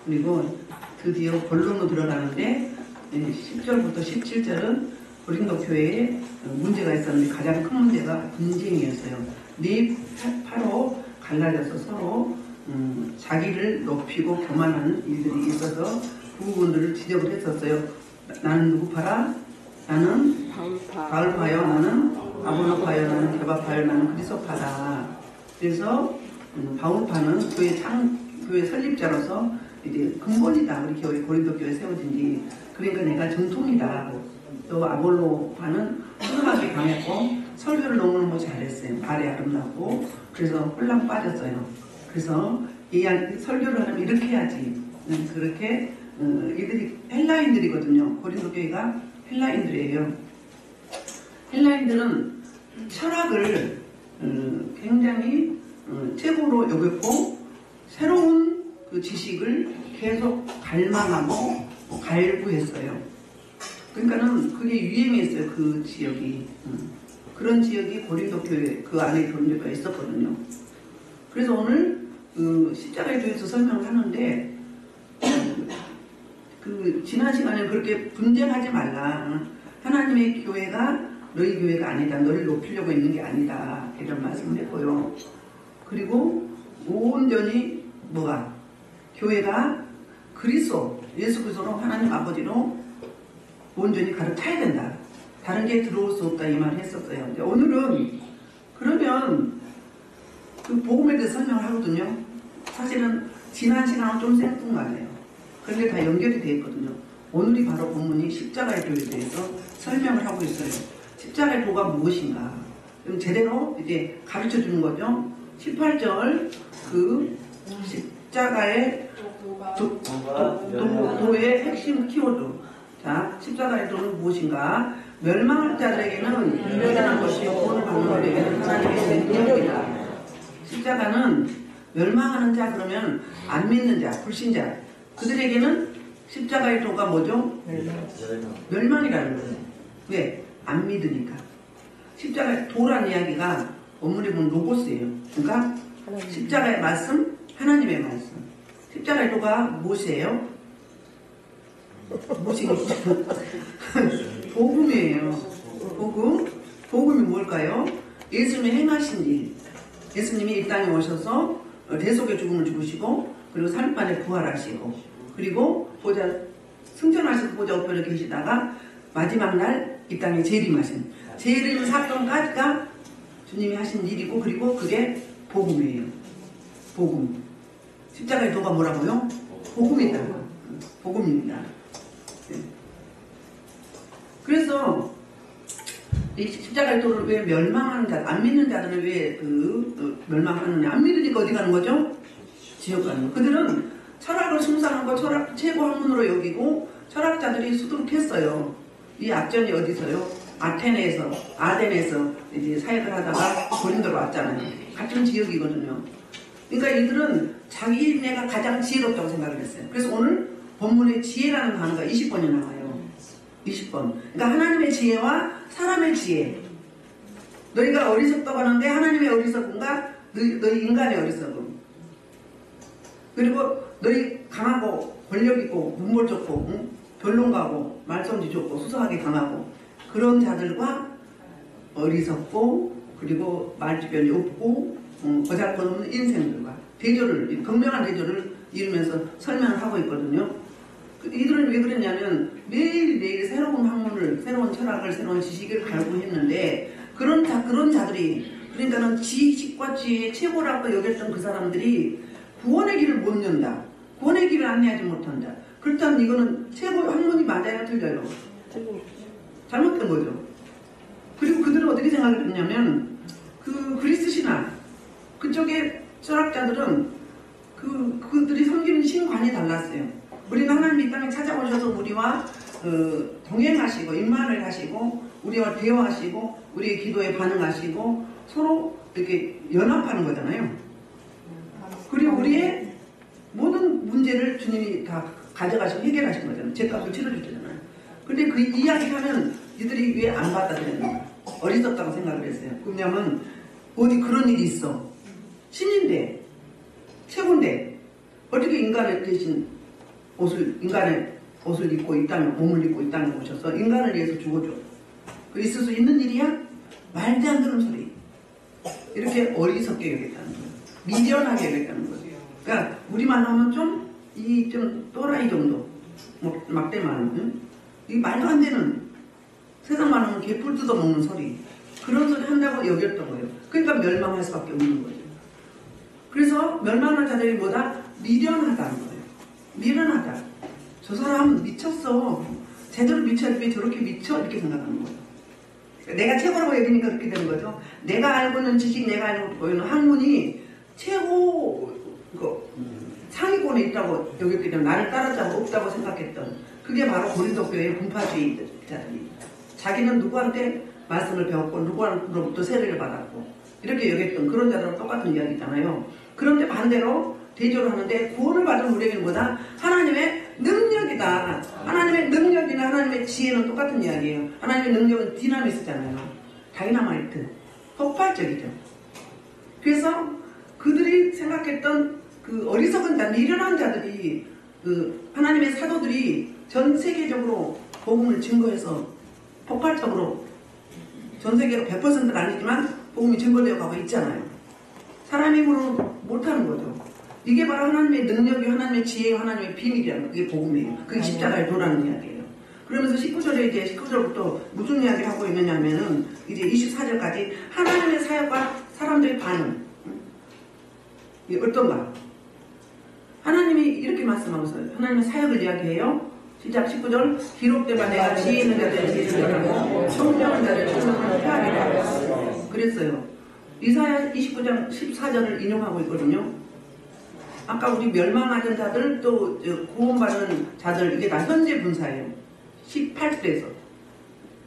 그리고 드디어 본론으로 들어가는데 10절부터 17절은 고린도 교회에 문제가 있었는데 가장 큰 문제가 분쟁이었어요. 네 파로 갈라져서 서로 자기를 높이고 교만하는 일들이 있어서 그 부분들을 지적을 했었어요. 나는 누구 파라? 나는 바울파요. 나는 아볼로파요. 나는 게바파요. 나는 그리스도파다. 그래서 바울파는 교회 설립자로서 이제 근본이다. 우리 교회 고린도 교회 세워진 지. 그러니까 내가 정통이다. 또 아볼로파는 훌륭하게 강했고 설교를 너무너무 잘했어요. 말이 아름답고 그래서 홀랑 빠졌어요. 그래서 이 설교를 하면 이렇게 해야지. 그렇게 이들이 헬라인들이거든요. 고린도 교회가 헬라인들이에요. 헬라인들은 철학을 굉장히 최고로 여겼고 새로운 그 지식을 계속 갈망하고 갈구했어요. 그러니까는 그게 유행했어요. 그 지역이. 그런 지역이 고린도 교회 그 안에 고린도 교회가 있었거든요. 그래서 오늘 십자가에 대해서 설명을 하는데 지난 시간에 그렇게 분쟁하지 말라. 하나님의 교회가 너희 교회가 아니다. 너를 높이려고 있는 게 아니다. 이런 말씀을 했고요. 그리고 온전히 뭐가? 교회가 그리스도, 예수 그리스도로 하나님 아버지로 온전히 가르쳐야 된다. 다른 게 들어올 수 없다. 이 말을 했었어요. 오늘은 그러면 그 복음에 대해서 설명을 하거든요. 사실은 지난 시간은 좀 생뚱맞아요. 그런데 다 연결이 되어 있거든요. 오늘이 바로 본문이 십자가의 도에 대해서 설명을 하고 있어요. 십자가의 도가 무엇인가? 그럼 제대로 이제 가르쳐 주는 거죠. 18절 그 십자가의 도의 핵심 키워드. 자, 십자가의 도는 무엇인가? 멸망할 자들에게는 유별한 것이요 구원을 받는 자들에게는 하나님의 능력이다. 십자가는 멸망하는 자 그러면 안 믿는 자, 불신자 그들에게는 십자가의 도가 뭐죠? 멸망이라는 거예요. 왜? 안 믿으니까. 십자가의 도라는 이야기가 원문에 보면 로고스예요. 그러니까 십자가의 말씀, 하나님의 말씀. 십자가의 도가 무엇이에요? 무엇이 복음이에요. 복음. 복음이 뭘까요? 예수님이 행하신 일. 예수님이 이 땅에 오셔서 대속의 죽음을 죽으시고 그리고 사흘만에 부활하시고 그리고 승천하시고 보좌 우편에 계시다가 마지막 날 이 땅에 재림하신 재림 사건까지가 주님이 하신 일이고 그리고 그게 복음이에요. 복음. 십자가의 도가 뭐라고요? 복음이다. 복음입니다. 네. 그래서 이 십자가의 도를 왜 멸망하는 자, 안 믿는 자들은 왜 멸망하느냐? 안 믿으니까 어디 가는 거죠? 지옥 가는 거. 그들은 철학을 숭상한 거 철학 최고 학문으로 여기고 철학자들이 수두룩했어요. 이 악전이 어디서요? 아덴에서 이제 사역을 하다가 고린도로 왔잖아요. 같은 지역이거든요. 그러니까 이들은 자기네가 가장 지혜롭다고 생각을 했어요. 그래서 오늘 본문에 지혜라는 단어가 20번이 나와요. 20번. 그러니까 하나님의 지혜와 사람의 지혜. 너희가 어리석다고 하는데 하나님의 어리석음과 너희 인간의 어리석음. 그리고 너희 강하고 권력 있고 눈물 좋고 변론가고 말솜씨 좋고 수상하게 강하고 그런 자들과 어리석고 그리고 말주변이 없고 보잘것없는 인생들과 대조를 극명한 대조를 이루면서 설명을 하고 있거든요. 이들은 왜 그랬냐면 매일매일 새로운 학문을 새로운 철학을 새로운 지식을 갈구했는데 그런 자들이 그러니까는 지식과 지혜의 최고라고 여겼던 그 사람들이 구원의 길을 못 연다. 구원의 길을 안내하지 못한다. 그렇다면 이거는 최고 학문이 맞아요? 틀려요? 잘못된 거죠. 그리고 그들은 어떻게 생각을 했냐면 그 그리스 신화 그쪽의 철학자들은 그들이 섬기는 신관이 달랐어요. 우리는 하나님 이 땅에 찾아오셔서 우리와 동행하시고 임만을 하시고 우리와 대화하시고 우리의 기도에 반응하시고 서로 이렇게 연합하는 거잖아요. 그리고 우리의 모든 문제를 주님이 다 가져가시고 해결하신 거잖아요. 죄값을 치러주잖아요. 근데 그 이야기하면 이들이 왜 안 받아들였나? 어리석다고 생각을 했어요. 왜냐면 어디 그런 일이 있어. 신인데 최고인데 어떻게 인간의 대신 인간의 옷을 입고 있다는, 몸을 입고 있다는 거 보셔서 인간을 위해서 죽어줘. 그 있을 수 있는 일이야? 말도 안 되는 소리. 이렇게 어리석게 여겼다는 거예요. 미련하게 여겼다는 거죠. 그러니까 우리만 하면 좀 또라이 정도. 막대만. 응? 이 말도 안 되는, 세상만 하면 개뿔 뜯어먹는 소리. 그런 소리 한다고 여겼던 거예요. 그러니까 멸망할 수밖에 없는 거죠. 그래서 멸망한 자들이 뭐다? 미련하다는 거예요. 미련하다. 저 사람 미쳤어. 제대로 미쳐야지 왜 저렇게 미쳐? 이렇게 생각하는 거예요. 내가 최고라고 여기니까 그렇게 되는 거죠. 내가 알고 있는 지식, 내가 알고 있는 학문이 최고 상위권에 있다고 여겼기 때문에 나를 따라잡을 없다고 생각했던, 그게 바로 고린도교의 분파주의자들이 자기는 누구한테 말씀을 배웠고 누구로부터 세례를 받았고 이렇게 여겼던 그런 자들은 똑같은 이야기잖아요. 그런데 반대로 대조를 하는데 구원을 받은 우리에게는 뭐다? 하나님의 능력이다. 하나님의 능력이나 하나님의 지혜는 똑같은 이야기예요. 하나님의 능력은 디나미스잖아요. 다이나마이트. 폭발적이죠. 그래서 그들이 생각했던 그 어리석은 자, 미련한 자들이, 그 하나님의 사도들이 전 세계적으로 복음을 증거해서 폭발적으로 전 세계로 100%는 아니지만 복음이 증거되어 가고 있잖아요. 사람 힘으로 못하는 거죠. 이게 바로 하나님의 능력이, 하나님의 지혜요, 하나님의 비밀이라는 거. 그게 복음이에요. 그게 십자가에 도라는 이야기예요. 그러면서 19절에 이제 19절부터 무슨 이야기를 하고 있느냐면은 이제 24절까지 하나님의 사역과 사람들의 반응. 이게 어떤가? 하나님이 이렇게 말씀하고 있어요. 하나님의 사역을 이야기해요. 시작 19절. 기록된 바 내가 지혜 있는 자들의 지혜를 하고 청명한 자들의 청명을 폐하리라 그랬어요. 이사야 29장 14절을 인용하고 있거든요. 아까 우리 멸망하는 자들, 또 구원받은 자들, 이게 다 현재 분사예요. 18절에서.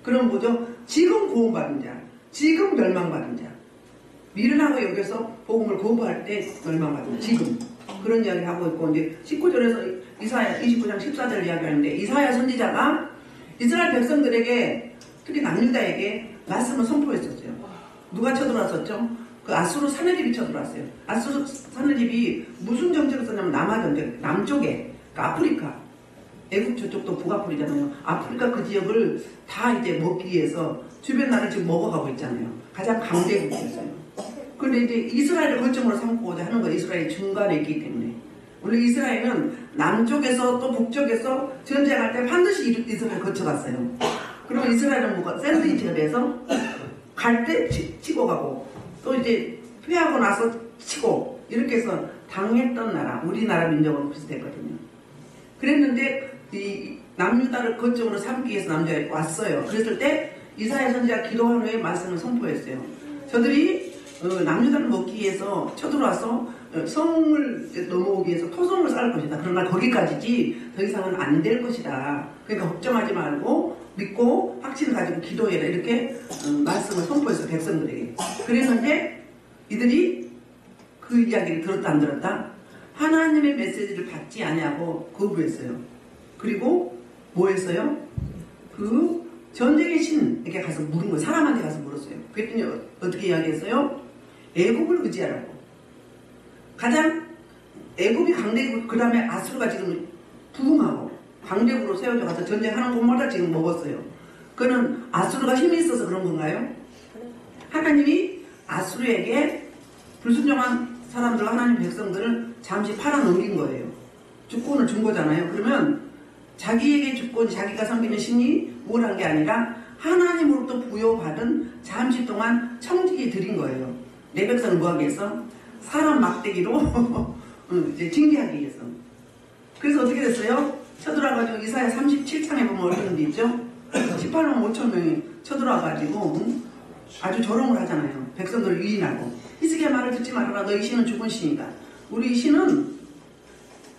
그럼 뭐죠? 지금 구원받은 자, 지금 멸망받은 자. 미련하고 여기서 복음을 거부할 때 멸망받은 자, 지금. 그런 이야기를 하고 있고, 이제 19절에서 이사야 29장 14절 이야기하는데, 이사야 선지자가 이스라엘 백성들에게, 특히 남유다에게 말씀을 선포했었어요. 누가 쳐들어왔었죠? 그 아수르 사내립이 쳐들어왔어요. 아수르 사내립이 무슨 정책을 썼냐면 남하 정책, 남쪽에, 그러니까 아프리카, 애국 저쪽도 북아프리잖아요. 아프리카 그 지역을 다 이제 먹기 위해서 주변 나라를 지금 먹어가고 있잖아요. 가장 강대국이었어요. 그런데 이제 이스라엘을 거점으로 삼고자 하는 거예요. 이스라엘이 중간에 있기 때문에. 원래 이스라엘은 남쪽에서 또 북쪽에서 전쟁할 때 반드시 이스라엘 거쳐갔어요. 그러면 이스라엘은 뭐가 샌드위치가 돼서 갈 때 치고 가고 또 이제 피하고 나서 치고 이렇게 해서 당했던 나라, 우리나라 민족은 비슷했거든요. 그랬는데 이 남유다를 거점으로 삼기 위해서 남자가 왔어요. 그랬을 때 이사야 선지자가 기도한 후에 말씀을 선포했어요. 저들이 남유다를 먹기 위해서 쳐들어와서 성을 넘어오기 위해서 토성을 쌓을 것이다. 그러나 거기까지지 더 이상은 안 될 것이다. 그러니까 걱정하지 말고 믿고 확신을 가지고 기도해라. 이렇게 말씀을 선포했어요. 백성들에게. 그랬는데 이들이 그 이야기를 들었다 안 들었다? 하나님의 메시지를 받지 아니하고 거부했어요. 그리고 뭐 했어요? 그 전쟁의 신에게 가서 물은 거예요. 사람한테 가서 물었어요. 그랬더니 어떻게 이야기했어요? 애굽을 의지하라고. 가장 애굽이 강대국, 그 다음에 아수르가 지금 부흥하고 강대국으로 세워져 가서 전쟁하는 곳마다 지금 먹었어요. 그거는 아수르가 힘이 있어서 그런 건가요? 하나님이 아수르에게 불순종한 사람들과 하나님 백성들을 잠시 팔아넘긴 거예요. 주권을 준 거잖아요. 그러면 자기에게 주권, 자기가 섬기는 신이 뭘 한 게 아니라 하나님으로부터 부여받은 잠시 동안 청지기 드린 거예요. 내 백성을 뭐 하기 위해서? 사람 막대기로 이제 징계하기 위해서. 그래서 어떻게 됐어요? 쳐들어와가지고 이사야 37장에 보면 어떤 게 있죠? 18만 5천 명이 쳐들어와가지고 아주 조롱을 하잖아요. 백성들을 유인하고. 히스기야 말을 듣지 말아라. 너희 신은 죽은 신이다. 우리 신은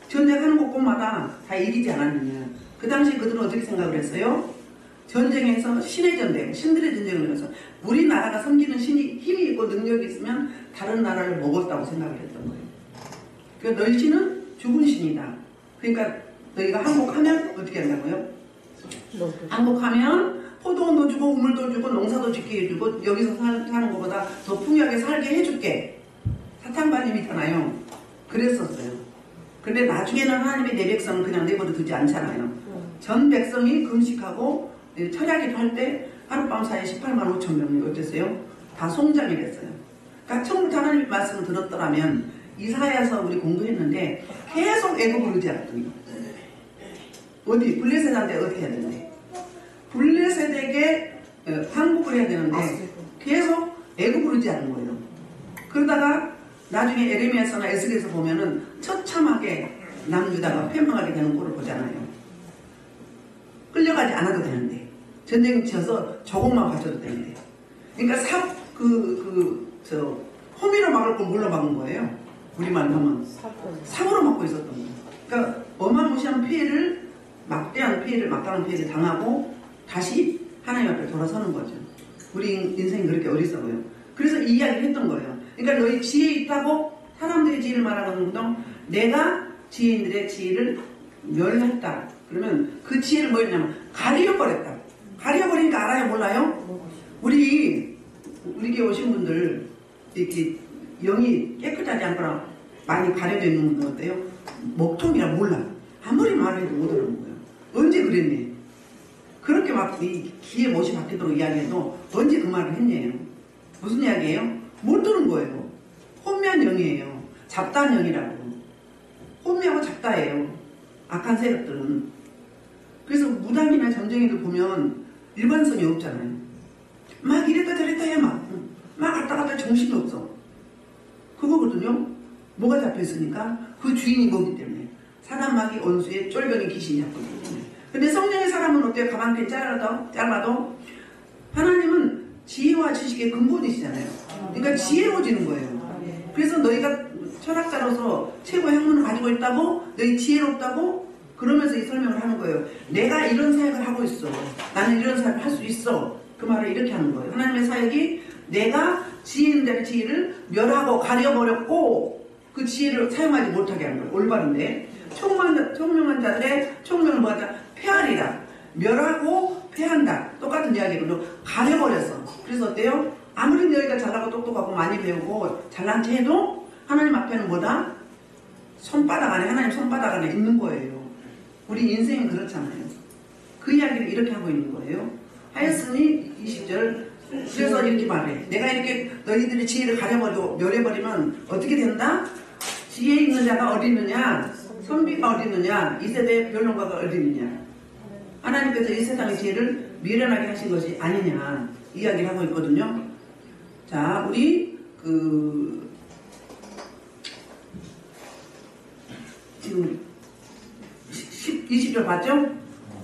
전쟁하는 곳곳마다 다 이기지 않았느냐. 그 당시 그들은 어떻게 생각을 했어요? 전쟁에서 신의 전쟁, 신들의 전쟁을 해서 우리나라가 섬기는 신이 힘이 있고 능력이 있으면 다른 나라를 먹었다고 생각을 했던 거예요. 그러니까 너희 신은 죽은 신이다. 그러니까 너희가 항복하면 어떻게 한다고요? 항복하면 포도원도 주고 우물도 주고 농사도 짓게 해주고 여기서 사는 것보다 더 풍요하게 살게 해줄게. 사탕반임이잖아요. 그랬었어요. 근데 나중에는 하나님이 내 백성을 그냥 내버려 두지 않잖아요. 전 백성이 금식하고 철야기도 할 때 하룻밤 사이에 18만 5천 명이 어땠어요? 다 송장이 됐어요. 그러니까 처음부터 하나님의 말씀을 들었더라면 이사야서 우리 공부했는데 계속 애굽을 의지하거든요. 어디? 블레셋한테 어떻게 해야 되는데? 블레셋에게 항복을 해야 되는데 계속 애굽을 의지하는 거예요. 그러다가 나중에 에레미야서나 에스겔에서 보면은 처참하게 남유다가 패망하게 되는 꼴을 보잖아요. 끌려가지 않아도 되는데 전쟁 치어서 조공만 바쳐도 되는데 그러니까 호미로 막을 걸 뭘로 막은 거예요? 우리만 하면 사고로 막고 있었던 거예요. 그러니까 어마무시한 피해를 막강한 피해를 당하고 다시 하나님 앞에 돌아서는 거죠. 우리 인생이 그렇게 어리석어요. 그래서 이 이야기를 했던 거예요. 그러니까 너희 지혜 있다고 사람들의 지혜를 말하는 것도 내가 지혜인들의 지혜를 멸했다. 그러면 그 지혜를 뭐였냐면 가려버렸다. 가려버리니까 알아요? 몰라요? 우리 교회 오신 분들 이렇게 영이 깨끗하지 않거나 많이 가려져 있는 분들 어때요? 먹통이라 몰라. 아무리 말해도 못 들은 거예요. 언제 그랬니? 그렇게 막 귀에 못이 박히도록 이야기해도 언제 그 말을 했냐요? 무슨 이야기예요? 못 들은 거예요. 혼미한 영이에요. 잡다한 영이라고. 혼미하고 잡다예요. 악한 세력들은. 그래서 무당이나 점쟁이들 보면 일관성이 없잖아요. 막 이랬다 저랬다 해 막 왔다 갔다 정신이 없어. 그거거든요. 뭐가 잡혀있으니까 그 주인이 뭐기 때문에 사단 마귀 원수의 쫄병이 귀신이 잡고 있기 때문에. 근데 성령의 사람은 어때요? 가만히 짧아도 하나님은 지혜와 지식의 근본이시잖아요. 그러니까 지혜로워지는 거예요. 그래서 너희가 철학자로서 최고의 학문을 가지고 있다고 너희 지혜롭다고 그러면서 이 설명을 하는 거예요. 내가 이런 사역을 하고 있어. 나는 이런 사역을 할 수 있어. 그 말을 이렇게 하는 거예요. 하나님의 사역이 내가 지혜 있는 자의 지혜를 멸하고 가려버렸고 그 지혜를 사용하지 못하게 하는 거예요. 올바른데 총명한 자들의 총명을 뭐하다? 폐하리라. 멸하고 폐한다. 똑같은 이야기로 가려버렸어. 그래서 어때요? 아무리 너희가 잘나고 똑똑하고 많이 배우고 잘난 체 해도 하나님 앞에는 뭐다? 손바닥 안에 하나님 손바닥 안에 있는 거예요. 우리 인생은 그렇잖아요. 그 이야기를 이렇게 하고 있는 거예요. 하였으니 20절 그래서 이렇게 말해. 내가 이렇게 너희들의 지혜를 가려버리고 멸해버리면 어떻게 된다? 지혜 있는 자가 어디 있느냐? 선비가 어디 있느냐? 이 세대의 변론가가 어디 있느냐? 하나님께서 이 세상의 지혜를 미련하게 하신 것이 아니냐 이야기를 하고 있거든요. 자, 우리 지금 20절 봤죠?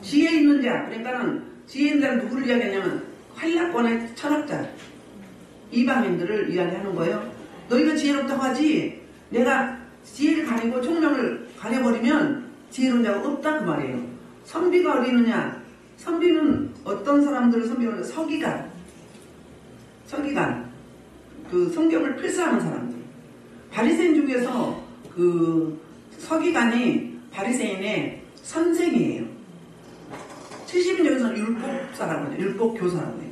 지혜 있는 자, 그러니까는 지혜 있는 자는 누구를 이야기하냐면 활락권의 철학자, 이방인들을 이야기하는 거예요. 너희가 지혜롭다고 하지 내가 지혜를 가리고 총명을 가려버리면 지혜로운 자가 없다 그 말이에요. 선비가 어디 있느냐? 선비는 어떤 사람들을 선비하는 서기관, 그 성경을 필사하는 사람들. 바리새인 중에서 그 서기관이 바리새인의 선생이에요. 70인역에서는 율법사라고 해요. 율법교사라고 해요.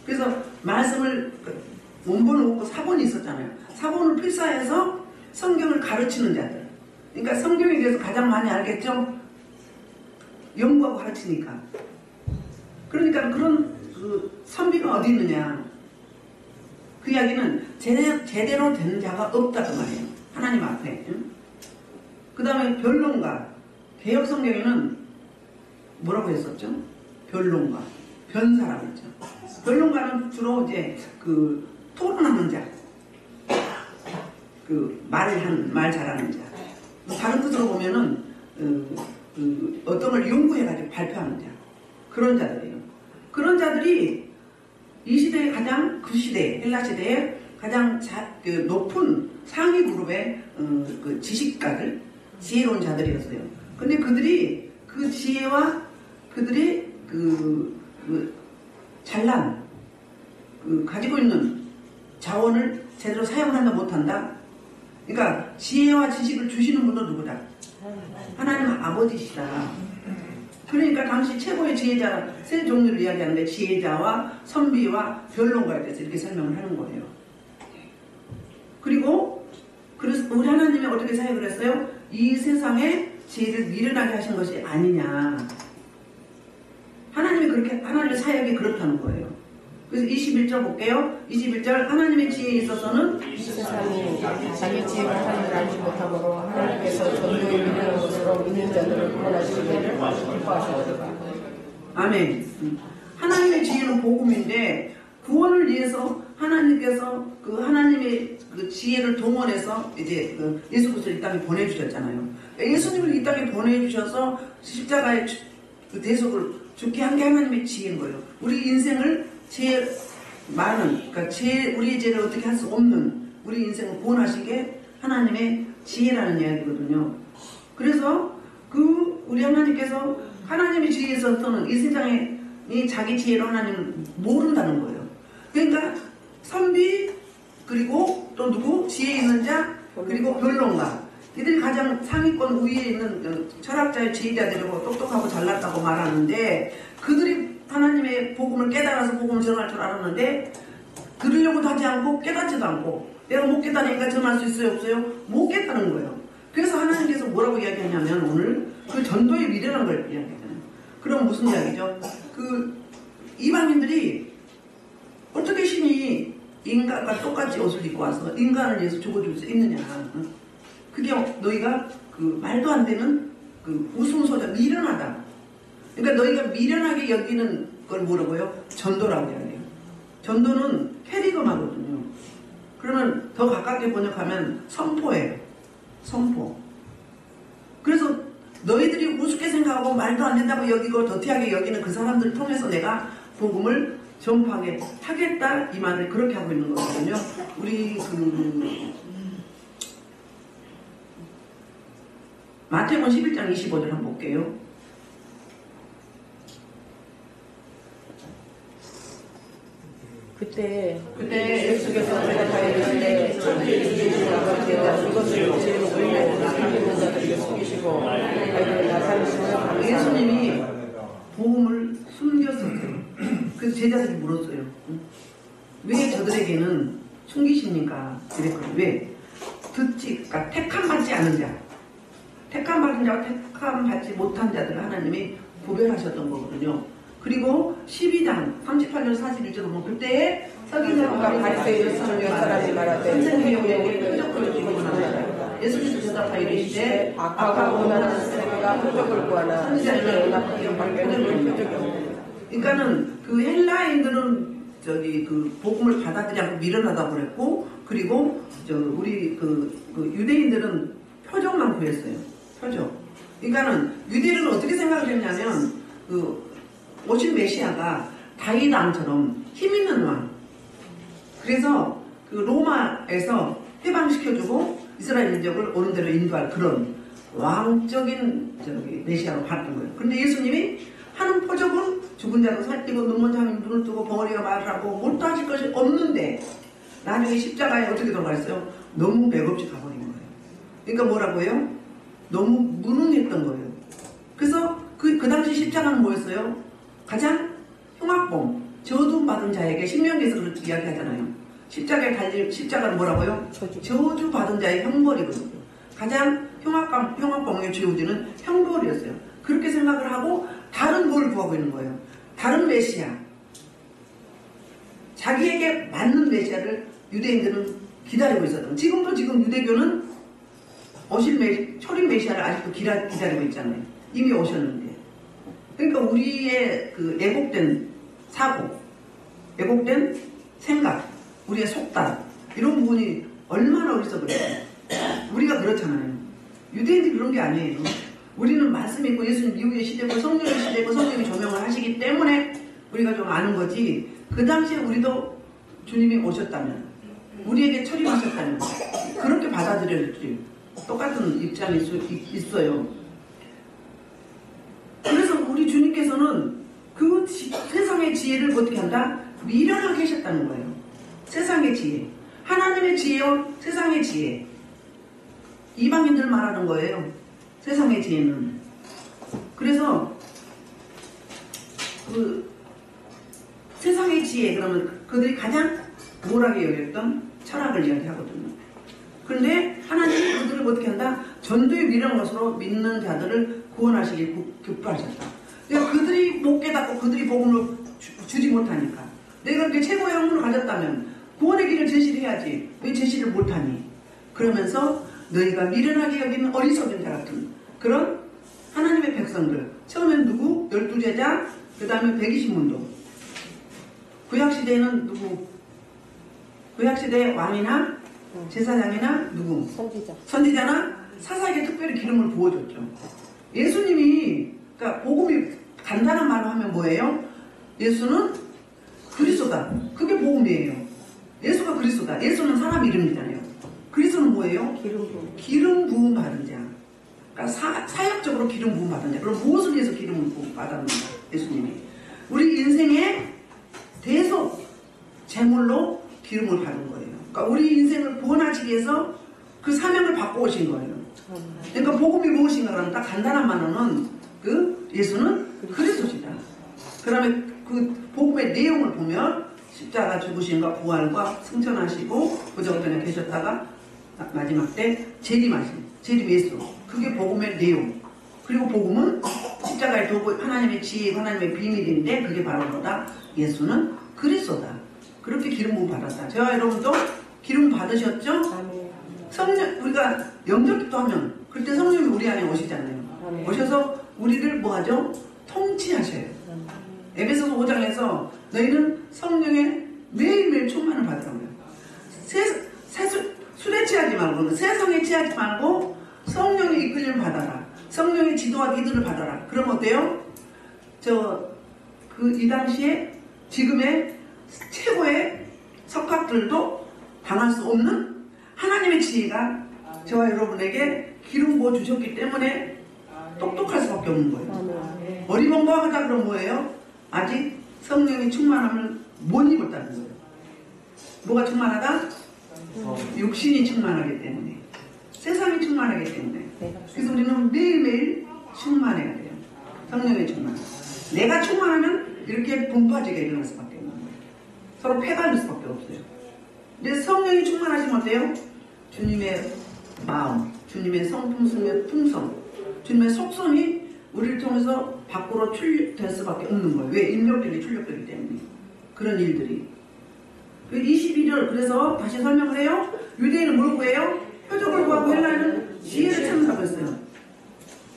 그래서 말씀을 원본을 묻고 사본이 있었잖아요. 사본을 필사해서 성경을 가르치는 자들. 그러니까 성경에 대해서 가장 많이 알겠죠? 연구하고 가르치니까. 그러니까 그런 그 선비가 어디 있느냐? 그 이야기는 제대로 된 자가 없다 그 말이에요. 하나님 앞에. 그 다음에 변론가. 개혁 성경에는 뭐라고 했었죠? 변론가. 변사라고 했죠. 변론가는 주로 이제 그 토론하는 자. 그 말 잘하는 자. 다른 뜻으로 보면은 어떤 걸 연구해가지고 발표하는 자. 그런 자들이에요. 그런 자들이 이 시대에 그 시대, 헬라 시대에 가장 높은 상위 그룹의 그 지식가들, 지혜로운 자들이었어요. 근데 그들이 그 지혜와 그들이 잘난, 가지고 있는 자원을 제대로 사용한다 못한다? 그러니까 지혜와 지식을 주시는 분도 누구다? 하나님 아버지시다. 그러니까 당시 최고의 지혜자 세 종류를 이야기하는데 지혜자와 선비와 변론가에 대해서 이렇게 설명을 하는 거예요. 그리고 그래서 우리 하나님이 어떻게 사역을 했어요? 이 세상에 지혜를 미련하게 하신 것이 아니냐. 하나님이 그렇게, 하나님의 사역이 그렇다는 거예요. 그래서 21절 볼게요. 21절 하나님의 지혜에 있어서는 이 세상이 자기 지혜로 하나님을 알지 못하므로 하나님께서 전도에 미련한 것으로 믿는 자들을 구원하시기를 기뻐하시거든요. 아멘. 하나님의 지혜는 복음인데 구원을 위해서 하나님께서 그 하나님의 그 지혜를 동원해서 이제 그 예수 그리스도를 이 땅에 보내주셨잖아요. 예수님을 이 땅에 보내주셔서 십자가의 그 대속을 죽게 한 게 하나님의 지혜인 거예요. 우리 인생을 제일 많은, 그러니까 우리의 죄를 어떻게 할 수 없는 우리 인생을 구원하시게 하나님의 지혜라는 이야기거든요. 그래서 그 우리 하나님께서 하나님의 지혜에 있어서는 이 세상에 이 자기 지혜로 하나님을 모른다는 거예요. 그러니까 선비 그리고 또 누구? 지혜 있는 자 그리고 변론가, 이들이 가장 상위권 우위에 있는 철학자의 지혜자들이고 똑똑하고 잘났다고 말하는데, 그들이 하나님의 복음을 깨달아서 복음을 전할 줄 알았는데 들으려고도 하지 않고 깨닫지도 않고, 내가 못 깨달으니까 전할 수 있어요 없어요? 못 깨닫는 거예요. 그래서 하나님께서 뭐라고 이야기하냐면 오늘 그 전도에 미련한 걸 이야기하잖아요. 그럼 무슨 이야기죠? 그 이방인들이 어떻게 신이 인간과 똑같이 옷을 입고 와서 인간을 위해서 죽어줄 수 있느냐. 그게 너희가 그 말도 안 되는 그 웃음소리다, 미련하다. 그러니까 너희가 미련하게 여기는 걸 뭐라고요? 전도라고 이야기해요. 전도는 캐리건하거든요. 그러면 더 가깝게 번역하면 선포예요. 선포. 그래서 너희들이 우습게 생각하고 말도 안 된다고 여기고 더티하게 여기는 그 사람들을 통해서 내가 복음을 전파하게 하겠다, 이 말을 그렇게 하고 있는 거거든요. 우리 마태복음 11장 25절 한번 볼게요. 그때 예수께서 대답하여 이르시되 이것을 지혜로 보이고 믿는 자들에게 숨기시고 아이들을 나타내시는 예수님이 복음을 숨겼었어요. 그래서 제자들이 물었어요. 왜 저들에게는 숨기십니까? 그랬거든요. 왜? 그러니까 택함 받지 않은 자, 택함 받은 자와 택함 받지 못한 자들을 하나님이 구별하셨던 거거든요. 그리고 12장 38절 41절 보면 그때에 서기관과 바리새인을 몇 사람이 말하되 선생님이 우리에게 표적을 구하나이다. 예수께서 대답하여 이르시되 악하고 오만한 세대가 표적을 구하나 선지자의 연합하여 밖에는 표적이 없느니라. 그러니까는 그 헬라인들은 저기 그 복음을 받아들이지 않고 미련하다고 그랬고, 그리고 우리 그 유대인들은 표적만 구했어요. 표적. 그러니까는 유대인은 어떻게 생각을 했냐면 그 오신 메시아가 다윗 왕처럼 힘 있는 왕. 그래서 그 로마에서 해방시켜주고 이스라엘 민족을 옳은 대로 인도할 그런 왕적인 메시아로 봤던 거예요. 그런데 예수님이 하는 표적은 죽은 자도 살뛰고 눈먼 자는 눈을 뜨고 벙어리가 말을 하고 뭘도 하실 것이 없는데 나중에 십자가에 어떻게 돌아갔어요? 너무 맥없이 가버린 거예요. 그러니까 뭐라고요? 너무 무능했던 거예요. 그래서 그 당시 십자가는 뭐였어요? 가장 흉악범, 저주받은 자에게 신명기에서 그렇게 이야기하잖아요. 십자가에 달릴 십자가는 뭐라고요? 저주받은 자의 형벌이거든요. 가장 흉악범의 죄우지는 형벌이었어요. 그렇게 생각을 하고 다른 뭘 구하고 있는 거예요. 다른 메시아, 자기에게 맞는 메시아를 유대인들은 기다리고 있었던. 지금 유대교는 초림 메시아를 아직도 기다리고 있잖아요. 이미 오셨는데. 그러니까 우리의 그 왜곡된 사고, 왜곡된 생각, 우리의 속담, 이런 부분이 얼마나 어리석어요. 우리가 그렇잖아요. 유대인들이 그런 게 아니에요. 우리는 말씀 있고 예수님 이후의 시대고 성령의 시대고 성령이 조명을 하시기 때문에 우리가 좀 아는 거지, 그 당시에 우리도 주님이 오셨다면, 우리에게 철임하셨다면 그렇게 받아들여질지 똑같은 입장일 수 있어요. 그래서 우리 주님께서는 그 세상의 지혜를 어떻게 한다? 미련하게 하셨다는 거예요. 세상의 지혜. 하나님의 지혜와 세상의 지혜. 이방인들 말하는 거예요. 세상의 지혜는. 그래서 그 세상의 지혜, 그러면 그들이 가장 우월하게 여겼던 철학을 이야기하거든요. 그런데 하나님이 그들을 어떻게 한다? 전도에 미련한 것으로 믿는 자들을 구원하시기 기뻐하셨다. 그러니까 그들이 못 깨닫고 그들이 복음을 주지 못하니까 내가 그렇게 최고의 학문을 가졌다면 구원의 길을 제시를 해야지 왜 제시를 못하니? 그러면서 너희가 미련하게 여기는 어리석은 자 같은 그런 하나님의 백성들 처음엔 누구? 12제자 그 다음에 120문도 구약시대에는 누구? 구약시대의 왕이나 제사장이나 누구? 선지자나 사사에게 특별히 기름을 부어줬죠. 예수님이 그러니까 복음이 간단한 말로 하면 뭐예요? 예수는 그리스도다. 그게 복음이에요. 예수가 그리스도다. 예수는 사람 이름이잖아요. 그리스도는 뭐예요? 기름 부음 받은 자. 그러니까 사역적으로 기름 부음 받은 자. 그럼 무엇을 위해서 기름을 부음 받았는가? 예수님이 우리 인생의 대속 제물로 기름을 받은 거예요. 그러니까 우리 인생을 구원하시기 위해서 그 사명을 받고 오신 거예요. 그러니까 복음이 무엇인가 그러면 딱 간단한 말로는 그 예수는 그리스도시다. 그다음에 그 복음의 내용을 보면 십자가 죽으심과 부활과 승천하시고 부적전에 계셨다가 마지막 때 재림하신 재림 예수 그게 복음의 내용. 그리고 복음은 십자가의 도구 하나님의 지혜 하나님의 비밀인데 그게 바로 뭐다? 예수는 그리스도다. 그렇게 기름 부음 받았다. 저와 여러분도 기름 받으셨죠? 성령 우리가 영접기도 하면 그때 성령이 우리 안에 오시잖아요. 오셔서 우리를 뭐하죠? 통치하셔요. 에베소서 5장에서 너희는 성령의 매일매일 충만을 받으라고요. 술에 취하지 말고 세상에 취하지 말고 성령의 이끌림을 받아라. 성령의 지도와 이들을 받아라. 그럼 어때요? 이 당시에 지금의 최고의 석학들도 당할 수 없는 하나님의 지혜가 저와 여러분에게 기름 부어 주셨기 때문에 똑똑할 수밖에 없는 거예요. 어리벙벙하다 그럼 뭐예요? 아직 성령의 충만함을 못 입었다는 거예요. 뭐가 충만하다? 육신이 충만하기 때문에 세상이 충만하기 때문에 그래서 우리는 매일매일 충만해야 돼요. 성령의 충만. 내가 충만하면 이렇게 분파지가 일어날 수밖에 없는 거예요. 서로 패갈릴 수밖에 없어요. 근데 성령이 충만하시면 어때요? 주님의 마음, 주님의 성품성의 품성, 주님의 속성이 우리를 통해서 밖으로 출될 수밖에 없는 거예요. 왜? 인력들이 출력되기 때문에. 그런 일들이. 21절 그래서 다시 설명을 해요. 유대인은 뭘 구해요? 표적을 구하고 헬라인은 지혜를 찾는다고 했어요.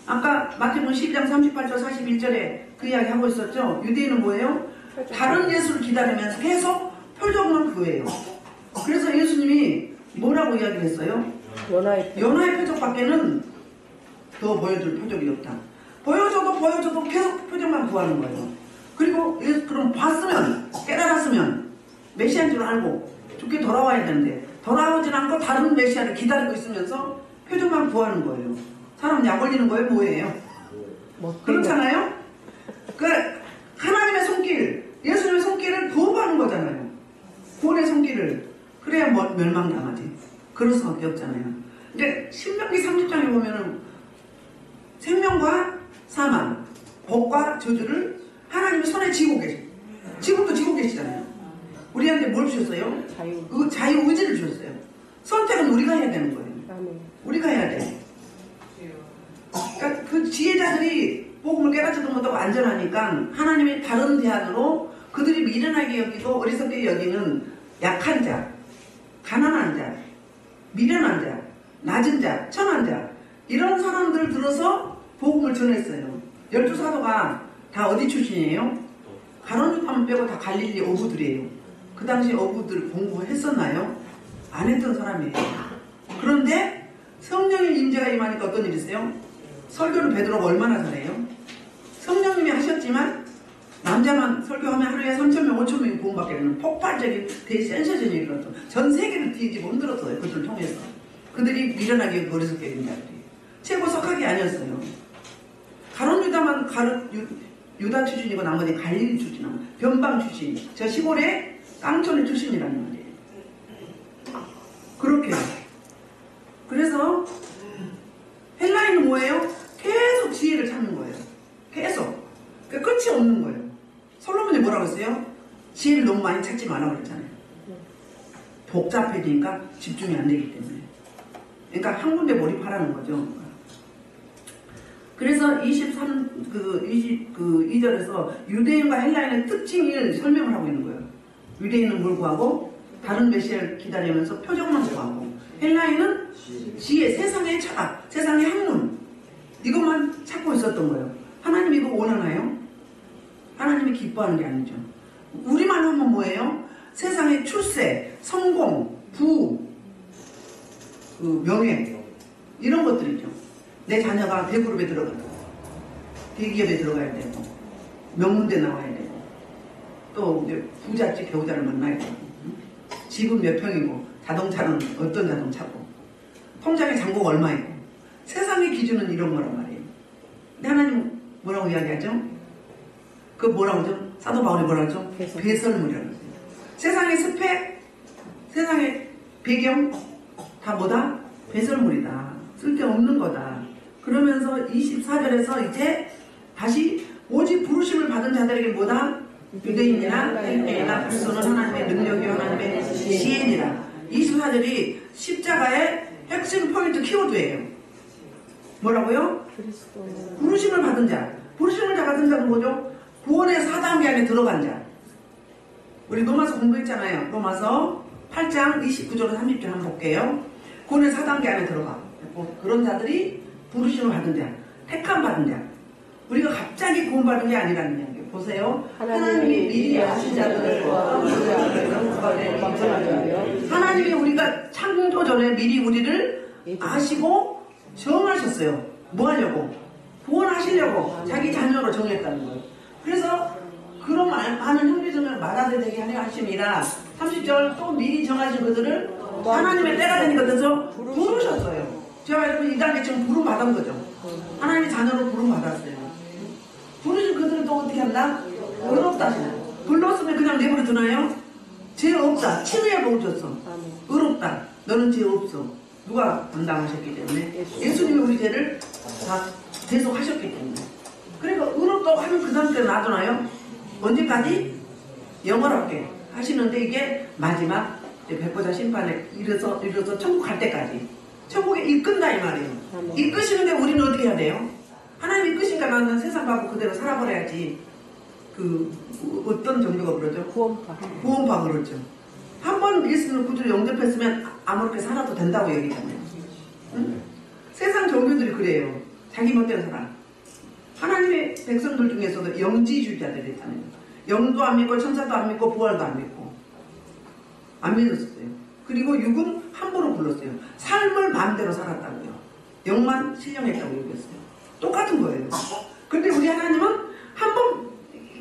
아까 마태복음 12장 38절 41절에 그 이야기 하고 있었죠. 유대인은 뭐예요? 다른 예수를 기다리면서 계속 표적만 구해요. 그래서 예수님이 뭐라고 이야기했어요? 연하의 표적밖에는 더 보여줄 표적이 없다. 보여줘도 계속 표적만 구하는 거예요. 그리고 그럼 봤으면 깨달았으면 메시아인 줄 알고 죽게 돌아와야 되는데 돌아오진 않고 다른 메시아를 기다리고 있으면서 표적만 구하는 거예요. 사람 약 올리는 거예요? 뭐예요? 그렇잖아요? 그 하나님의 손길, 예수님의 손길을 거부하는 거잖아요. 구원의 손길을. 그래야 멸망당하지. 그럴 수밖에 없잖아요. 근데 신명기 30장에 보면은 생명과 사망, 복과 저주를 하나님이 손에 쥐고 계세요. 지금도 쥐고 계시잖아요. 우리한테 뭘 주셨어요? 자유 의지를 주셨어요. 선택은 우리가 해야 되는 거예요. 우리가 해야 돼. 그러니까 그 지혜자들이 복음을 깨닫지도 못하고 안전하니까 하나님이 다른 대안으로 그들이 미련하게 여기고 어리석게 여기는 약한 자, 가난한 자, 미련한 자, 낮은 자, 천한 자 이런 사람들을 들어서 복음을 전했어요. 12사도가 다 어디 출신이에요? 가론 유다만 빼고 다 갈릴리 어부들이에요. 그 당시 어부들 공부했었나요? 안 했던 사람이에요. 그런데 성령의 임재가 임하니까 어떤 일이 있어요? 설교를 베드로가 얼마나 잘해요? 성령님이 하셨지만 남자만 설교하면 하루에 3,000명, 5,000명이 구원받게 되는 폭발적인 대센서전이 일어났죠. 전 세계를 뒤집어 흔들었어요. 그들을 통해서. 그들이 미련하게 어리석게 된 자들이. 최고 석학이 아니었어요. 가론 유다만 유다 출신이고 나머지 갈릴리 출신이고 변방 출신. 저 시골의 깡촌의 출신이라는 말이에요. 그렇게. 그래서 헬라인은 뭐예요? 계속 지혜를 찾는 거예요. 계속. 그러니까 끝이 없는 거예요. 솔로몬이 뭐라고 했어요? 지혜를 너무 많이 찾지 말라고 그랬잖아요. 복잡해지니까 집중이 안 되기 때문에. 그러니까 한 군데 몰입하라는 거죠. 그래서 2절에서 유대인과 헬라인의 특징을 설명을 하고 있는 거예요. 유대인은 뭘 구하고 다른 메시아를 기다리면서 표적만 구하고, 헬라인은 지혜, 세상의 철학, 세상의 학문, 이것만 찾고 있었던 거예요. 하나님이 이거 원하나요? 하나님이 기뻐하는 게 아니죠. 우리만 하면 뭐예요? 세상의 출세, 성공, 부, 명예, 이런 것들이죠. 내 자녀가 대그룹에 들어가고 대기업에 들어가야 되고 명문대 나와야 되고 또 이제 부잣집 배우자를 만나야 되고 집은 몇 평이고 자동차는 어떤 자동차고 통장에 잔고가 얼마 있고, 세상의 기준은 이런 거란 말이에요. 근데 하나님 뭐라고 이야기하죠? 그 뭐라고 하죠? 사도 바울이 뭐라고 하죠? 배설물이라는 거예요. 세상의 스펙, 세상의 배경 다 뭐다? 배설물이다. 쓸데없는 거다. 그러면서 24절에서 이제 다시 오직 부르심을 받은 자들에게 뭐다? 유대인이나 헬라인이나 그리스도는 하나님의 능력이 하나님의 지혜니라. 24절이 십자가의 핵심 포인트 키워드예요. 뭐라고요? 부르심을 받은 자. 부르심을 받은 자는 뭐죠? 구원의 4단계 안에 들어간 자. 우리 로마서 공부했잖아요. 로마서 8장 29절에서 30절 한번 볼게요. 구원의 4단계 안에 들어가. 그런 자들이 부르심을 받은 자, 택함 받은 자. 우리가 갑자기 구원받은 게 아니라는 이야기예요. 보세요. 하나님이 미리 아신 자들을 하나님이 우리가 창조 전에 미리 우리를 아시고 정하셨어요. 뭐 하려고? 구원하시려고 자기 자녀로 정했다는 거예요. 그래서 그런 많은 형제자매를 말하게 되게 하심이라 30절 또 미리 정하신 그들을 하나님의 때가 되니까 그래서 부르셨어요. 제가 알기로 이 단계 지금 부름 받은 거죠. 하나님의 자녀로 부름 받았어요. 부르신 그들은 또 어떻게 한다? 의롭다. 불렀으면 그냥 내버려 두나요? 죄 없다. 치유해 보셨어. 의롭다. 너는 죄 없어. 누가 담당하셨기 때문에 예수님이 우리 죄를 다 대속하셨기 때문에. 그러니까 의롭다고 하면 그 상태에 놔두나요? 언제까지? 영원하게 하시는데 이게 마지막 백보자 심판에 이르러서 천국 갈 때까지 천국에 이끈다 이 말이에요. 이끄시는데 우리는 어떻게 해야 돼요? 하나님 이끄시니까 나는 세상 가고 그대로 살아버려야지. 어떤 종교가 그러죠? 구원파 그러죠. 한번 예수님을 구주로 영접했으면 아무렇게 살아도 된다고 얘기하잖아요. 응? 세상 종교들이 그래요. 자기 멋대로 살아. 하나님의 백성들 중에서도 영지주의자들이 있잖아요. 영도 안 믿고 천사도 안 믿고 부활도 안 믿고 안 믿었어요. 그리고 육은 함부로 불렀어요. 삶을 마음대로 살았다고요. 영만 신령했다고 얘기했어요. 똑같은 거예요. 근데 우리 하나님은 한번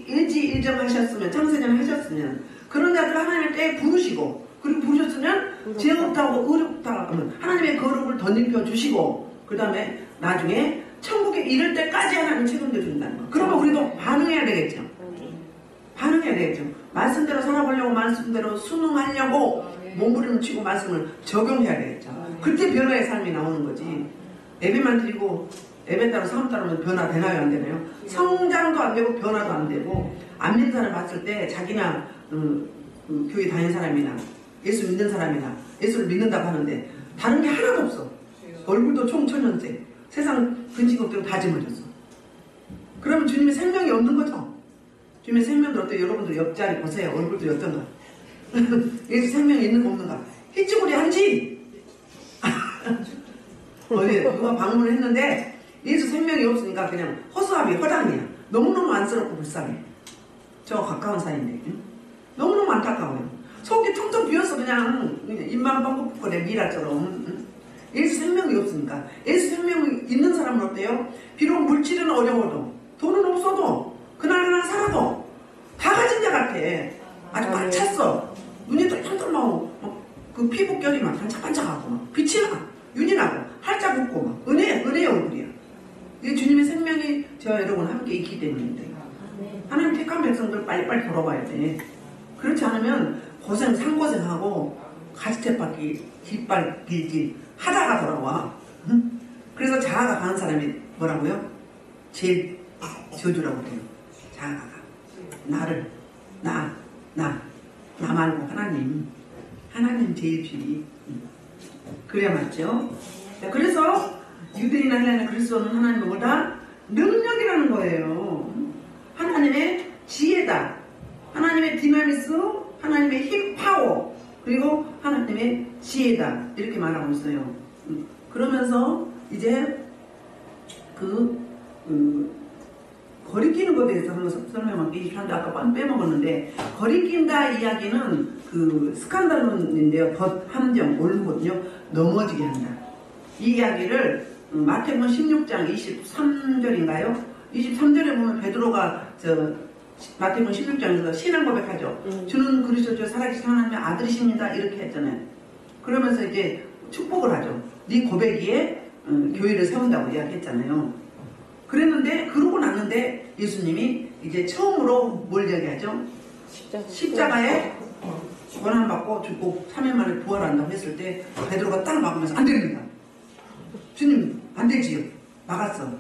일지일정하셨으면 창세전 하셨으면 그런 자들 하나님의 때에 부르시고 그리고 부르셨으면 죄 없다고 의롭다고 하면 하나님의 거룩을 덧입혀 주시고 그 다음에 나중에 천국에 이를 때까지 하나님 책임져 준다는 거. 그러면 우리도 반응해야 되겠죠. 반응해야 되겠죠. 말씀대로 살아보려고 말씀대로 순응하려고 몸부림치고 말씀을 적용해야 되겠죠. 그때 변화의 삶이 나오는 거지. 예배만 드리고 예배 따로 사람 따르면 변화 되나요 안 되나요? 성장도 안 되고 변화도 안 되고 안 믿는 사람 봤을 때 자기나 교회 다니는 사람이나 예수 믿는 사람이나 예수를 믿는다고 하는데 다른 게 하나도 없어. 얼굴도 총천연세 세상 근심걱정 다 짊어졌어. 그러면 주님의 생명이 없는 거죠. 주님의 생명들 어때요? 여러분들 옆자리 보세요. 얼굴들이 어떤가? 예수 생명이 있는 거 없는가? 희쭈구리한지 어디 누가 방문을 했는데 예수 생명이 없으니까 그냥 허수아비 허당이야. 너무너무 안쓰럽고 불쌍해. 저 가까운 사이인데 너무너무 안타까워요. 속이 텅텅 비어서 그냥 입만 뻥긋 내 미라처럼. 예수 생명이 없으니까. 예수 생명이 있는 사람은 어때요? 비록 물질은 어려워도 돈은 없어도 그날그날 살아도 다 가진 자 같아. 아주 꽉 찼어. 눈이 똘똘 나오고 그 피부결이 막 반짝반짝하고 막 빛이 나. 윤이 나고 활짝 웃고 막 은혜의 얼굴이야. 이게 주님의 생명이 저와 여러분 함께 있기 때문인데 하나님 택한 백성들 빨리빨리 돌아와야 돼. 그렇지 않으면 산고생하고 가지태 밟기 깃발 길기 하다가 돌아와. 응? 그래서 자아가 강한 사람이 뭐라고요? 제일 저주라고 해요. 자아가 나를 나 말고 하나님 제일 필이 그래야 맞죠? 자, 그래서 유대인이나 헬라나 그리스도는 하나님의 뭐다? 능력이라는 거예요. 하나님의 지혜다. 하나님의 디나미스, 하나님의 힘, 파워, 그리고 하나님의 지혜다. 이렇게 말하고 있어요. 그러면서 이제 거리끼는 것에 대해서 한번 설명할게요. 23도 아까 빼먹었는데, 거리낀다 이야기는 그 스칸달론인데요. 함정, 올무거든요. 넘어지게 한다. 이 이야기를 마태복음 16장 23절인가요? 23절에 보면 베드로가 마태복음 16장에서 신앙 고백하죠. 주는 그리스도 살아계신 하나님의 아들이십니다. 이렇게 했잖아요. 그러면서 이제 축복을 하죠. 네 고백이에 교회를 세운다고 이야기했잖아요. 그랬는데 그러고 났는데 예수님이 이제 처음으로 뭘 이야기하죠? 십자가에 고난받고 죽고 3일 만에 부활한다고 했을 때 베드로가 딱 막으면서 안 됩니다. 주님 안 되지요. 막았어.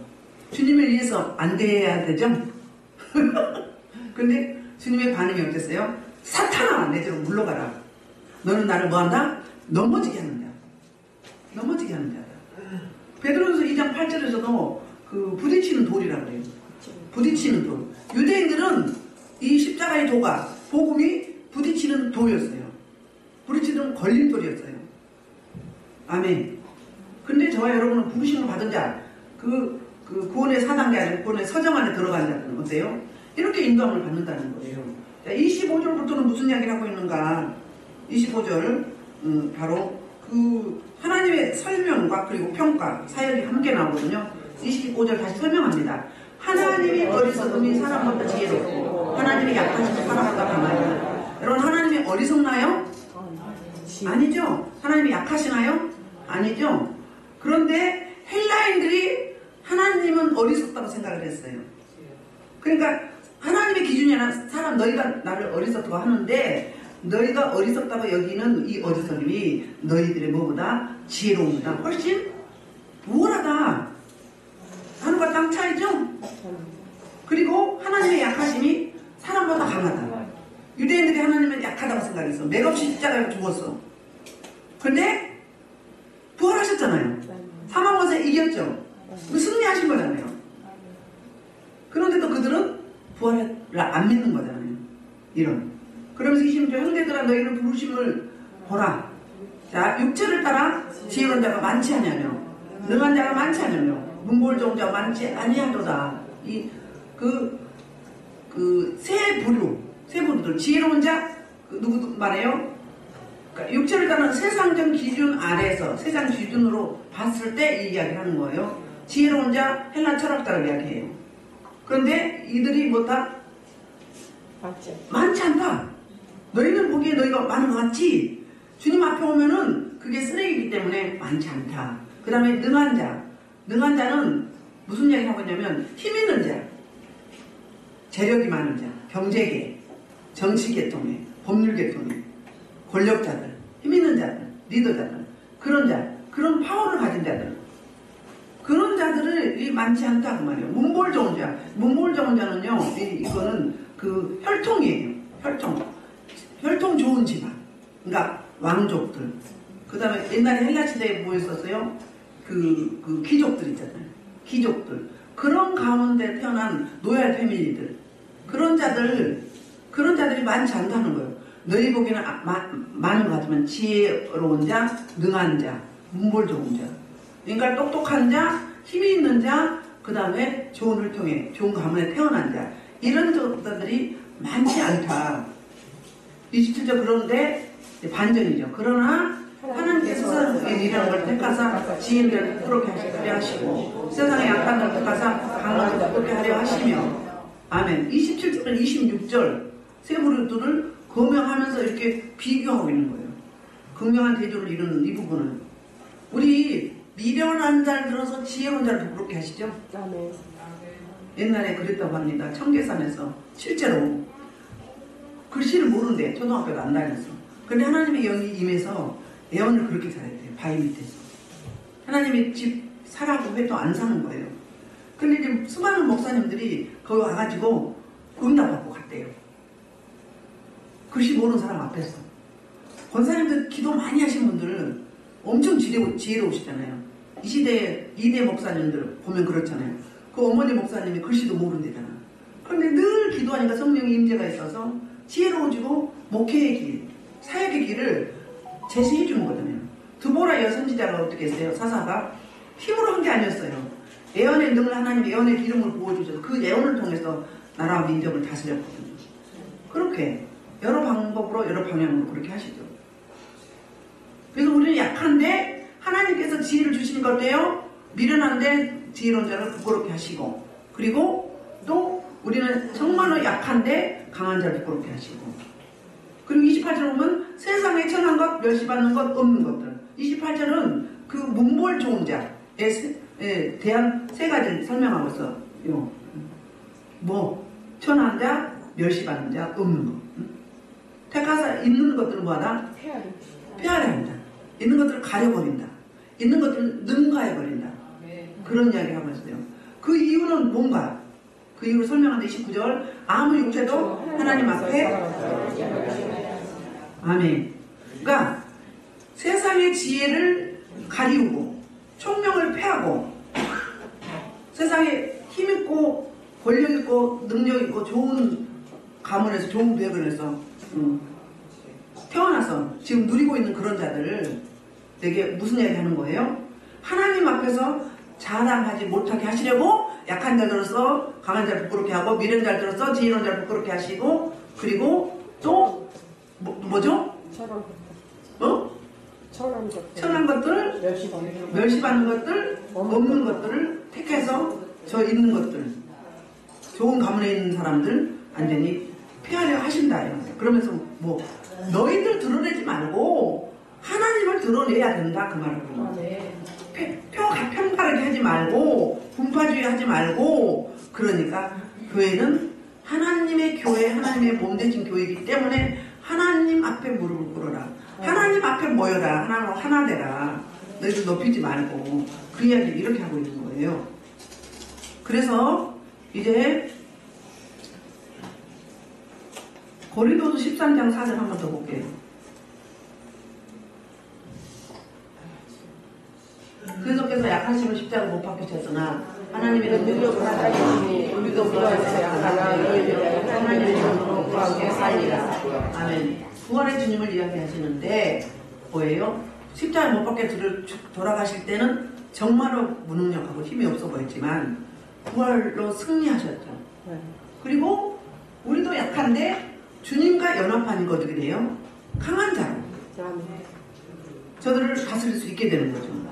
주님을 위해서 안 돼야 되죠? 근데 주님의 반응이 어땠어요? 사탄아 내 뒤로 물러가라. 너는 나를 뭐한다? 넘어지게 하는 자. 넘어지게 하는 자다. 베드로전서 2장 8절에서도 그 부딪히는 돌이라고 그래요. 부딪히는 돌. 유대인들은 이 십자가의 도가 복음이 부딪히는 돌이었어요. 부딪히는 걸림돌이었어요. 아멘. 근데 저와 여러분은 부르심을 받은 자, 구원의 4단계 아니고 구원의 서정 안에 들어간 자들은 어때요? 이렇게 인도함을 받는다는 거예요. 25절부터는 무슨 이야기를 하고 있는가? 25절 바로 그 하나님의 설명과 그리고 평가 사역이 함께 나오거든요. 25절 다시 설명합니다. 하나님이 어리석음이 사람보다 지혜롭고 하나님이 약하심이 사람보다 강하다. 여러분 하나님이 어리석나요? 아니죠. 하나님이 약하시나요? 아니죠. 그런데 헬라인들이 하나님은 어리석다고 생각을 했어요. 그러니까 하나님의 기준이 아니라 사람 너희가 나를 어리석다고 하는데 너희가 어리석다고 여기는 이 어리석음이 너희들의 뭐보다 지혜로움보다 훨씬 우월하다 하늘과 땅 차이죠. 그리고 하나님의 약하심이 사람보다 강하다. 유대인들이 하나님은 약하다고 생각했어. 맥없이 십자가에 죽었어. 근데 부활하셨잖아요. 사망 권세 이겼죠. 승리하신 거잖아요. 그런데도 그들은 부활을 안 믿는 거잖아요. 이런. 그러면서 26절 형제들아 너희는 부르심을 보라. 자, 육체를 따라 지혜로운 자가 많지 않냐며 능한 자가 많지 않냐며 문골종 자가 많지 아니하도다. 세 부류들 지혜로운 자 누구 말해요? 그러니까 육체를 따른 세상적 기준 아래에서 세상 기준으로 봤을 때 이 이야기를 하는 거예요. 지혜로운 자 헬라 철학자를 이야기해요. 그런데 이들이 뭐다? 많지 않다. 너희는 보기에 너희가 많은 것 같지? 주님 앞에 오면은 그게 쓰레기이기 때문에 많지 않다. 그 다음에 능한 자. 능한 자는 무슨 이야기를 하고 있냐면 힘 있는 자, 재력이 많은 자, 경제계, 정치계통에, 법률계통에, 권력자들, 힘 있는 자들, 리더자들, 그런 자, 그런 파워를 가진 자들, 그런 자들이 많지 않다 그 말이에요. 문벌 좋은 자, 문벌 좋은 자는요, 이거는 그 혈통이에요. 혈통 좋은 집안. 그러니까 왕족들. 그 다음에 옛날에 헬라 시대에 뭐 있었어요? 그 귀족들 있잖아요. 귀족들. 그런 가운데 태어난 노얄 패밀리들. 그런 자들이 많지 않다는 거예요. 너희 보기에는 많은 것 같지만 지혜로운 자, 능한 자, 문벌 좋은 자. 그러니까 똑똑한 자, 힘이 있는 자, 그 다음에 좋은 혈통에, 좋은 가문에 태어난 자. 이런 자들이 많지 않다. 27절 그런데 반전이죠. 그러나 하나님께서 이런 걸 택하사 지혜를 그렇게 하시고 세상의 약한 걸 택하사 강한 걸 그렇게 하려 하시며 아멘. 27절 26절 세 부류들을 거명하면서 이렇게 비교하고 있는 거예요. 극명한 대조를 이루는 이 부분은 우리 미련한 자를 들어서 지혜로운 자를 부끄럽게 하시죠. 아멘. 옛날에 그랬다고 합니다. 청계산에서 실제로 글씨를 모르는데 초등학교도 안 다녔어. 근데 하나님의 영이 임해서 예언을 그렇게 잘했대요. 바위 밑에서. 하나님의 집 사라고 해도 안 사는 거예요. 근데 이제 수많은 목사님들이 거기 와가지고 응답 받고 갔대요. 글씨 모르는 사람 앞에서. 권사님들 기도 많이 하신 분들은 엄청 지혜로우시잖아요. 이 시대 2대 목사님들 보면 그렇잖아요. 그 어머니 목사님이 글씨도 모른대잖아. 그런데 늘 기도하니까 성령의 임재가 있어서 지혜로워지고 목회의 길, 사역의 길을 제시해 주는 거잖아요. 드보라 여선지자가 어떻게 했어요? 사사가 힘으로 한 게 아니었어요. 예언의 능을 하나님 예언의 기름을 부어주셔서 그 예언을 통해서 나라와 민족을 다스렸거든요. 그렇게 여러 방법으로 여러 방향으로 그렇게 하시죠. 그래서 우리는 약한데 하나님께서 지혜를 주시는 것 어때요? 미련한데 지혜로운 자를 부끄럽게 하시고, 그리고 또 우리는 정말로 약한데 강한 자를 부끄럽게 하시고, 그리고 28절 보면 세상에 천한 것, 멸시받는 것, 없는 것들. 28절은 그 문벌 좋은 자에 대한 세 가지를 설명하고 있어요. 뭐 천한 자, 멸시받는 자, 없는 것. 택하사 있는 것들은 뭐하다? 폐하려 한다. 있는 것들을 가려버린다. 있는 것들을 능가해버린다. 그런 이야기를 하고 있어요. 그 이유는 뭔가? 그 이유를 설명하는데 29절 아무 육체도 하나님 앞에 아멘. 그러니까 세상의 지혜를 가리우고 총명을 패하고 세상에 힘있고 권력있고 능력있고 좋은 가문에서 좋은 배경에서 태어나서 지금 누리고 있는 그런 자들을 되게 무슨 얘기 하는 거예요? 하나님 앞에서 자랑하지 못하게 하시려고 약한 자들로서 강한 자를 부끄럽게 하고 미련 자들로서 지혜로운 자를 부끄럽게 하시고, 그리고 또 뭐죠? 천한 것들, 멸시받는 것들, 없는 것들을 택해서 저 있는 것들, 좋은 가문에 있는 사람들 완전히 피하려 하신다. 그러면서 뭐 너희들 드러내지 말고 하나님을 드러내야 된다 그 말이에요. 편가르게 하지 말고 분파주의 하지 말고, 그러니까 교회는 하나님의 교회, 하나님의 몸되신 교회이기 때문에 하나님 앞에 무릎을 꿇어라. 하나님 앞에 모여라. 하나로 하나 되라. 너희들 높이지 말고, 그 이야기를 이렇게 하고 있는 거예요. 그래서 이제 고린도서 13장 4절 한 번 더 볼게요. 그리스도께서 약하심을 십자가 못 박히셨으나 하나님의 능력을 하시니 우리도 부활해서 약하나 너희를 하나님의 능력으로 구하게 살리라. 아멘. 부활의 주님을 이야기하시는데 뭐예요? 십자가 못 박혀 돌아가실 때는 정말로 무능력하고 힘이 없어 보였지만 부활로 승리하셨죠. 그리고 우리도 약한데 주님과 연합하는 거 어떻게 돼요? 강한 자로 저들을 다스릴 수 있게 되는 거죠.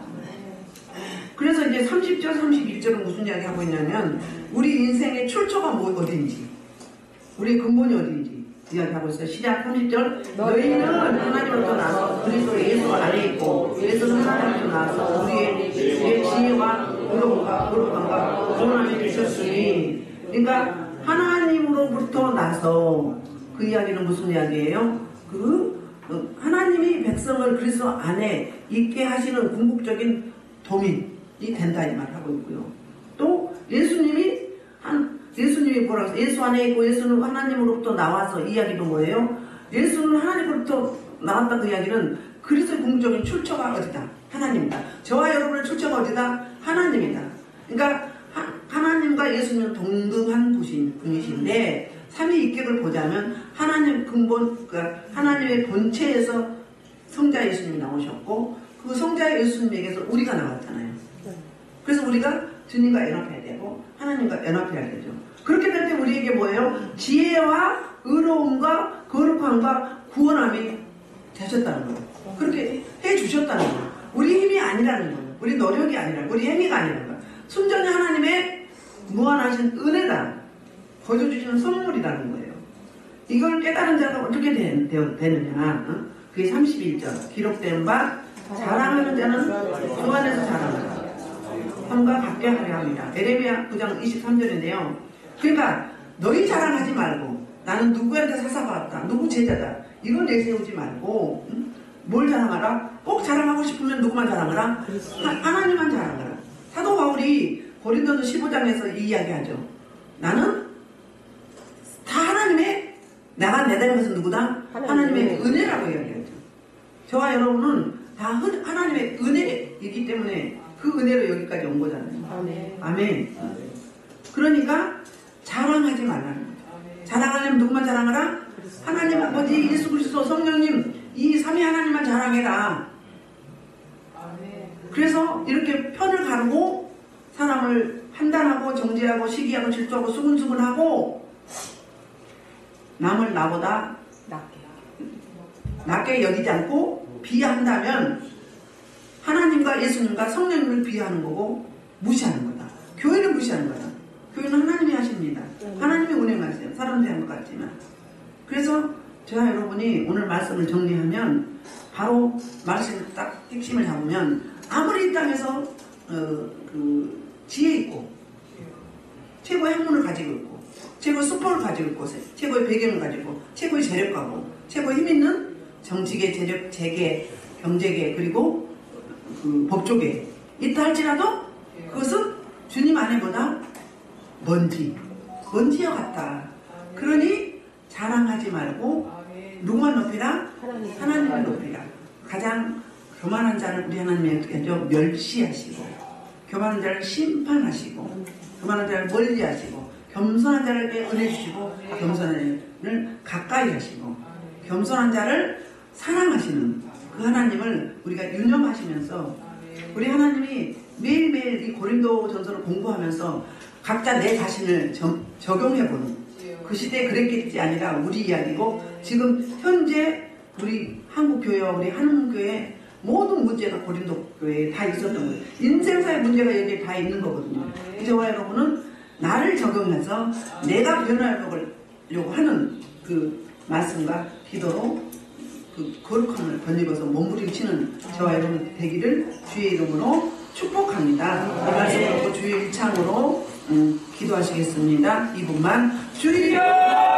그래서 이제 30절, 31절은 무슨 이야기 하고 있냐면 우리 인생의 출처가 어딘지, 우리의 근본이 어딘지 이야기하고 있어요. 시작 30절 너희는 하나님으로부터 나서 그리스도 예수 안에 있고 예수는 하나님으로부터 나서 우리의 지혜와 의로움과 거룩함과 구원함이 되셨으니, 그러니까 하나님으로부터 나서 그 이야기는 무슨 이야기예요? 하나님이 백성을 그리스도 안에 있게 하시는 궁극적인 도민이 된다 이 말을 하고 있고요. 또 예수님이 뭐라고 했어요? 예수 안에 있고 예수는 하나님으로부터 나와서, 이 이야기도 뭐예요? 예수는 하나님으로부터 나왔다 그 이야기는 그리스도의 궁극적인 출처가 어디다? 하나님이다. 저와 여러분의 출처가 어디다? 하나님이다. 그러니까 하나님과 예수님은 동등한 분이신데 삼위일격을 보자면 하나님 근본, 그러니까 하나님의 본체에서 성자 예수님이 나오셨고 그 성자 예수님에게서 우리가 나왔잖아요. 그래서 우리가 주님과 연합해야 되고 하나님과 연합해야 되죠. 그렇게 될 때 우리에게 뭐예요? 지혜와 의로움과 거룩함과 구원함이 되셨다는 거예요. 그렇게 해주셨다는 거예요. 우리 힘이 아니라는 거예요. 우리 노력이 아니라, 우리 행위가 아니라는 거예요. 순전히 하나님의 무한하신 은혜다. 거저주시는 선물이라는 거예요. 이걸 깨달은 자가 어떻게 되느냐? 그게 31절. 기록된 바 자랑하는 자는 주 안에서 자랑하라. 함과 같게 하려 합니다. 에레미야 9장 23절인데요. 그러니까 너희 자랑하지 말고 나는 누구한테 사사받았다, 누구 제자다, 이걸 내세우지 말고 뭘 자랑하라? 꼭 자랑하고 싶으면 누구만 자랑하라? 하나님만 자랑하라. 사도 바울이 고린도서 15장에서 이 이야기하죠. 나는 다 하나님의, 내가 내다는 것은 누구다? 하나님의 은혜라고 이야기하죠. 저와 여러분은 다 하나님의 은혜이기 때문에 그 은혜로 여기까지 온 거잖아요. 아멘. 아멘. 그러니까 자랑하지 말라는 거예요. 자랑하려면 누구만 자랑하라? 하나님 아버지 예수 그리스도 성령님 이 삼위 하나님만 자랑해라. 그래서 이렇게 편을 가르고 사람을 판단하고 정죄하고 시기하고 질투하고 수근수근하고 남을 나보다 낮게 여기지 않고 비하한다면 하나님과 예수님과 성령님을 비하하는 거고 무시하는 거다. 교회를 무시하는 거다. 교회는 하나님이 하십니다. 하나님이 운행하세요. 사람들이 한 것 같지만. 그래서 저와 여러분이 오늘 말씀을 정리하면 바로 말씀을 딱 핵심을 잡으면 아무리 이 땅에서 그 지혜 있고 최고의 학문을 가지고 있고 최고의 수법을 가지고 있고 최고의 배경을 가지고 최고의 재력가고 최고의 힘 있는 정치계, 재력, 재계, 경제계 그리고 그 법조계 있다 할지라도 그것은 주님 안에보다 먼지와 같다. 그러니 자랑하지 말고 누구만 높이라? 하나님을 높이라. 가장 교만한 자를 우리 하나님이 어떻게 하죠? 멸시하시고 교만한 자를 심판하시고 교만한 자를 멀리하시고 겸손한 자에게 은혜 주시고 겸손한 자를 가까이 하시고 겸손한 자를 사랑하시는 그 하나님을 우리가 유념하시면서 우리 하나님이 매일매일 이 고린도 전서를 공부하면서 각자 내 자신을 적용해보는 그 시대에 그랬겠지 아니라 우리 이야기고 지금 현재 우리 한국교회와 우리 한국교회 모든 문제가 고린도 교회에 다 있었던 거예요. 인생사의 문제가 여기에 다 있는 거거든요. 저와 여러분은 나를 적용해서 내가 변화하려고 하는 그 말씀과 기도로 그 거룩함을 덧입어서 몸부림치는 저와 여러분 되기를 주의 이름으로 축복합니다. 이 말씀 듣고 주의 일창으로 기도하시겠습니다. 이분만 주여